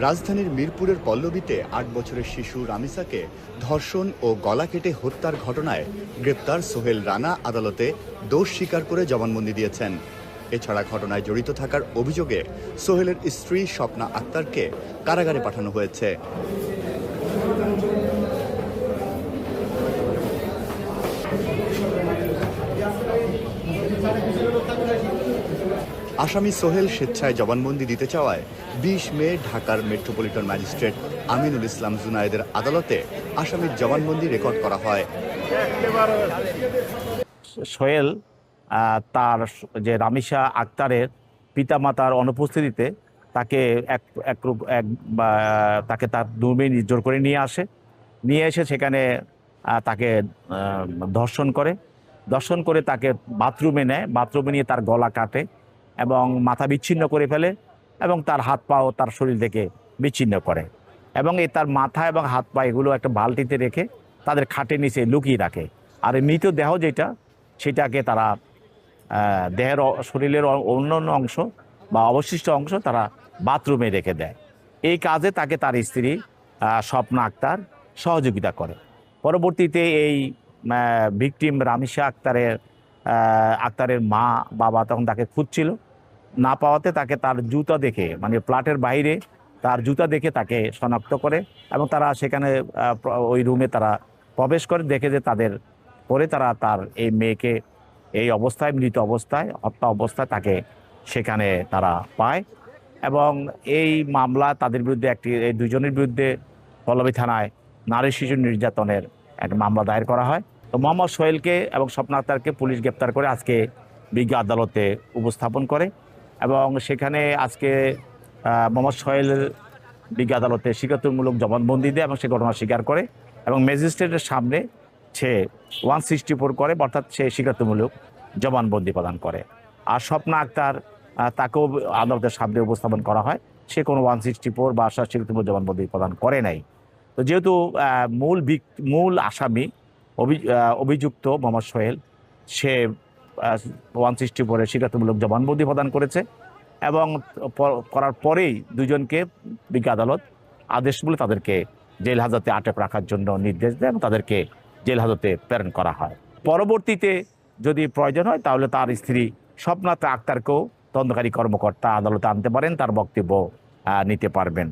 রাজধানীর মিরপুরের পল্লবীতে ৮ বছরের শিশু রামিসাকে ধর্ষণ ও গলা কেটে হত্যার ঘটনায় গ্রেপ্তার সোহেল রানা আদালতে দোষ স্বীকার করে জবানবন্দি দিয়েছেন। এছাড়া ঘটনায় জড়িত থাকার অভিযোগে সোহেলের স্ত্রী স্বপ্না আক্তারকে কারাগারে পাঠানো হয়েছে। আসামি সোহেল স্বেচ্ছায় জবানবন্দি দিতে চাওয়ায় ২০ মে ঢাকার মেট্রোপলিটন ম্যাজিস্ট্রেট আমিনুল ইসলাম জুনায়েদের আদালতে আসামির জবানবন্দি রেকর্ড করা হয়। সোহেল তার যে রামিসা আক্তারের পিতামাতার অনুপস্থিতিতে তাকে তাকে তার রুমে জোর করে নিয়ে এসে সেখানে তাকে ধর্ষণ করে তাকে বাথরুমে নিয়ে তার গলা কাটে এবং মাথা বিচ্ছিন্ন করে ফেলে এবং তার হাত পাও তার শরীর থেকে বিচ্ছিন্ন করে এবং তার মাথা এবং হাত পা এগুলো একটা বালতিতে রেখে তাদের খাটের নিচে লুকিয়ে রাখে। আর মৃতদেহ যেটা সেটাকে তারা শরীরের অন্যান্য অংশ বা অবশিষ্ট অংশ তারা বাথরুমে রেখে দেয়। এই কাজে তাকে তার স্ত্রী স্বপ্না আক্তার সহযোগিতা করে। পরবর্তীতে এই ভিকটিম রামিসা আক্তারের মা বাবা তখন তাকে খুঁজছিল, না পাওয়াতে তাকে তার জুতা দেখে মানে ফ্ল্যাটের বাইরে তার জুতা দেখে তাকে শনাক্ত করে এবং তারা সেখানে ওই রুমে তারা প্রবেশ করে, দেখে যে তার এই মেয়েকে এই অবস্থায় মৃত অবস্থায় হত্যা অবস্থায় তাকে সেখানে তারা পায় এবং এই মামলা তাদের বিরুদ্ধে এই দুজনের বিরুদ্ধে পল্লবী থানায় নারী শিশু নির্যাতনের একটা মামলা দায়ের করা হয়। তো মোহাম্মদ সোহেলকে এবং স্বপ্না আক্তারকে পুলিশ গ্রেপ্তার করে আজকে বিজ্ঞ আদালতে উপস্থাপন করে এবং সেখানে আজকে মোহাম্মদ সোহেল বিজ্ঞ আদালতে স্বীকারোক্তিমূলক জবানবন্দি দেয় এবং সে ঘটনা স্বীকার করে এবং ম্যাজিস্ট্রেটের সামনে সে 164 করে, অর্থাৎ সে স্বীকারোক্তিমূলক জবানবন্দি প্রদান করে। আর স্বপ্না আক্তার তাকেও আদালতের সামনে উপস্থাপন করা হয়, সে কোনো 164 বা স্বীকারোক্তিমূলক জবানবন্দি প্রদান করে নাই। তো যেহেতু মূল আসামি অভিযুক্ত মোহাম্মদ সোহেল সে 164 স্বীকারোক্তিমূলক জবানবন্দি প্রদান করেছে এবং করার পরেই দুজনকে বিজ্ঞ আদালত আদেশ বলে তাদেরকে জেল হাজতে আটক রাখার জন্য নির্দেশ দেয় এবং তাদেরকে জেল হাজতে প্রেরণ করা হয়। পরবর্তীতে যদি প্রয়োজন হয় তাহলে তার স্ত্রী স্বপ্না আক্তারকেও তদন্তকারী কর্মকর্তা আদালতে আনতে পারেন, তার বক্তব্য নিতে পারবেন।